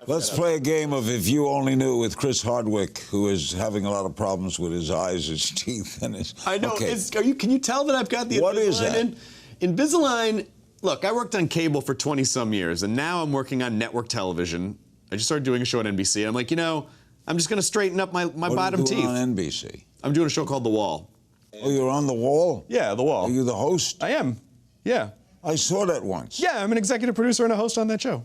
Let's play a game of If You Only Knew with Chris Hardwick, who is having a lot of problems with his eyes, his teeth, and his... I know. Okay. Can you tell that I've got the What Invisalign is that? in? Invisalign, look, I worked on cable for 20-some years, and now I'm working on network television. I just started doing a show on NBC. I'm like, I'm just going to straighten up my bottom teeth. What are you doing on NBC? I'm doing a show called The Wall. Oh, you're on The Wall? Yeah, The Wall. Are you the host? I am. Yeah. I saw that once. Yeah, I'm an executive producer and a host on that show.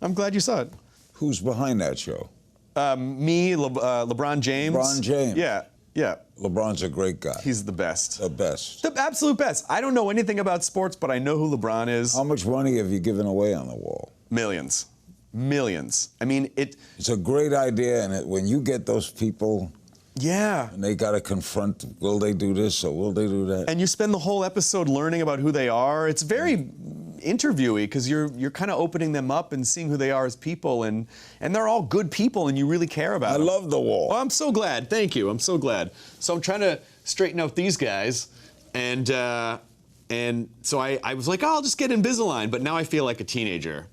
I'm glad you saw it. Who's behind that show? Me, LeBron James. LeBron James. Yeah, yeah. LeBron's a great guy. He's the best. The best. The absolute best. I don't know anything about sports, but I know who LeBron is. How much money have you given away on The Wall? Millions. Millions. I mean, It's a great idea, and when you get those people... Yeah. And they got to confront, will they do this or will they do that? And you spend the whole episode learning about who they are. It's very interviewy because you're kind of opening them up and seeing who they are as people, and they're all good people and you really care about them. I love The Wall. Oh, I'm so glad. Thank you. I'm so glad. So I'm trying to straighten out these guys, and so I was like, oh, I'll just get Invisalign, but now I feel like a teenager.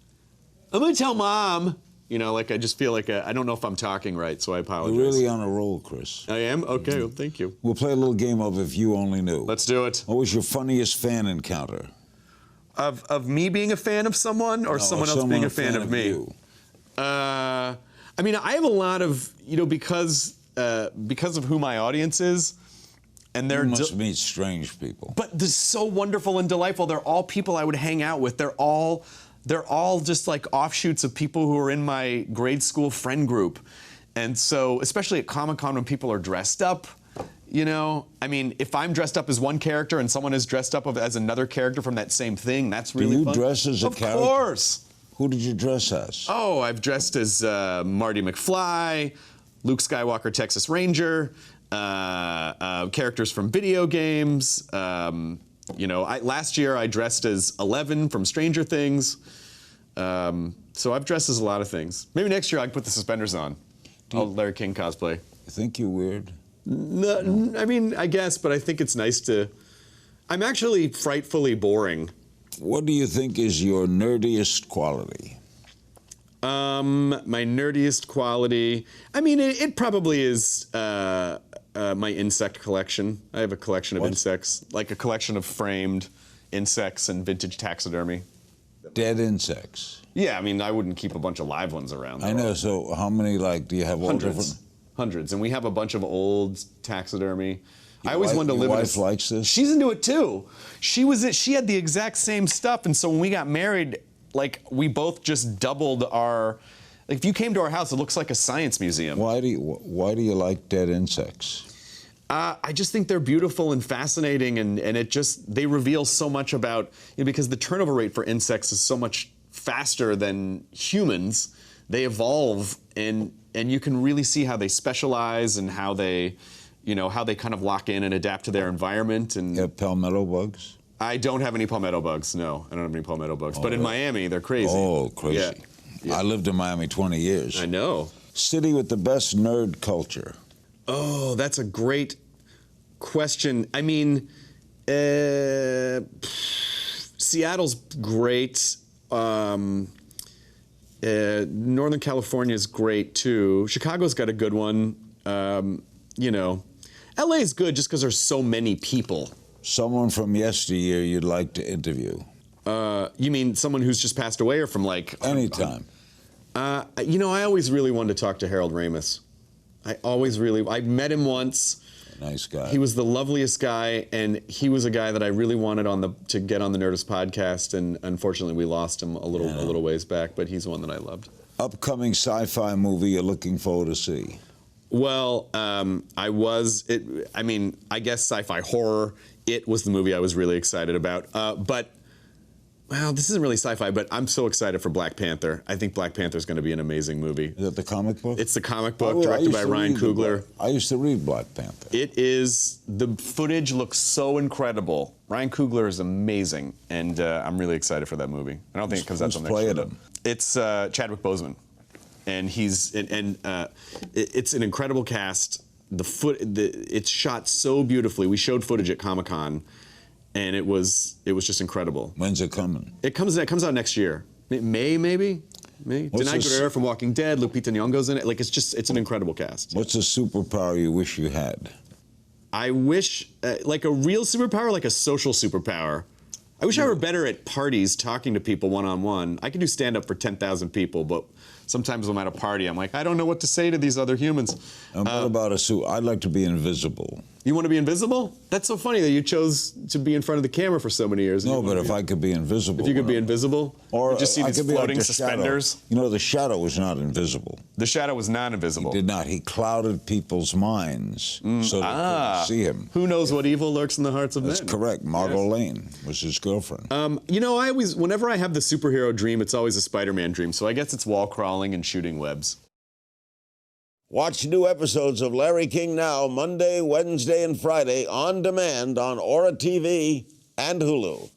I'm gonna tell Mom. I just feel like I don't know if I'm talking right, so I apologize. You're really on a roll, Chris. I am? Okay, well, thank you. We'll play a little game of If You Only Knew. Let's do it. What was your funniest fan encounter? Of me being a fan of someone, or someone else being a fan of me? You. I mean, I have a lot of, because of who my audience is, and they're You must meet strange people. But they're so wonderful and delightful. They're all people I would hang out with. They're all just like offshoots of people who are in my grade school friend group. And so, especially at Comic-Con when people are dressed up, I mean, if I'm dressed up as one character and someone is dressed up as another character from that same thing, that's really fun. Do you dress as a character? Of course. Who did you dress as? Oh, I've dressed as Marty McFly, Luke Skywalker, Texas Ranger, characters from video games. Last year I dressed as Eleven from Stranger Things. So I've dressed as a lot of things. Maybe next year I can put the suspenders on. I'll Larry King cosplay. You think you're weird? No, I mean, I guess, but I think it's nice to... I'm actually frightfully boring. What do you think is your nerdiest quality? My nerdiest quality... I mean, it probably is my insect collection. I have a collection of insects, like a collection of framed insects and vintage taxidermy. Dead insects? Yeah, I mean, I wouldn't keep a bunch of live ones around. I know, so how many, do you have all different? Hundreds, and we have a bunch of old taxidermy. I always wanted to live in Your wife likes this? She's into it too. She had the exact same stuff, and so when we got married, we both just doubled our... if you came to our house, it looks like a science museum. Why do you like dead insects? I just think they're beautiful and fascinating, and they reveal so much about, because the turnover rate for insects is so much faster than humans. They evolve, and you can really see how they specialize and how they kind of lock in and adapt to their environment. And You have palmetto bugs? I don't have any palmetto bugs. No, I don't have any palmetto bugs. But in Miami, they're crazy. Oh, crazy. Yeah. I lived in Miami 20 years. I know. City with the best nerd culture. Oh, that's a great question. I mean, Seattle's great. Northern California is great too. Chicago's got a good one. LA is good just because there's so many people. Someone from yesteryear you'd like to interview? You mean someone who's just passed away, or from Anytime. I always really wanted to talk to Harold Ramis. I met him once. Nice guy. He was the loveliest guy, and he was a guy that I really wanted to get on the Nerdist podcast, and unfortunately we lost him a little ways back, but he's one that I loved. Upcoming sci-fi movie you're looking forward to see? Well, I guess sci-fi horror. It was the movie I was really excited about. Well, this isn't really sci-fi, but I'm so excited for Black Panther. I think Black Panther is going to be an amazing movie. Is that the comic book? It's the comic book, directed by Ryan Coogler. I used to read Black Panther. The footage looks so incredible. Ryan Coogler is amazing, and I'm really excited for that movie. I don't think it comes out till next year. Him? It's Chadwick Boseman, and it's an incredible cast. It's shot so beautifully. We showed footage at Comic-Con. And it was just incredible. When's it coming? It comes out next year. May, maybe? Me. What's Denai this- Guerrero from Walking Dead. Lupita Nyong'o's in it. Like, it's an incredible cast. What's a superpower you wish you had? I wish, like a real superpower, like a social superpower. I wish I were better at parties, talking to people one-on-one. I can do stand-up for 10,000 people, but sometimes when I'm at a party, I'm like, I don't know what to say to these other humans. And what about a suit? I'd like to be invisible. You want to be invisible? That's so funny that you chose to be in front of the camera for so many years. No, but if I could be invisible. If you could be invisible? Or you just see I these could be like floating the suspenders? Shadow. You know, the Shadow was not invisible. The Shadow was not invisible. Did not. He clouded people's minds so they couldn't see him. Who knows what evil lurks in the hearts of That's men? correct. Margot Lane was his girlfriend. You know, whenever I have the superhero dream, it's always a Spider-Man dream. So I guess it's wall crawling and shooting webs. Watch new episodes of Larry King Now Monday, Wednesday, and Friday on demand on Aura TV and Hulu.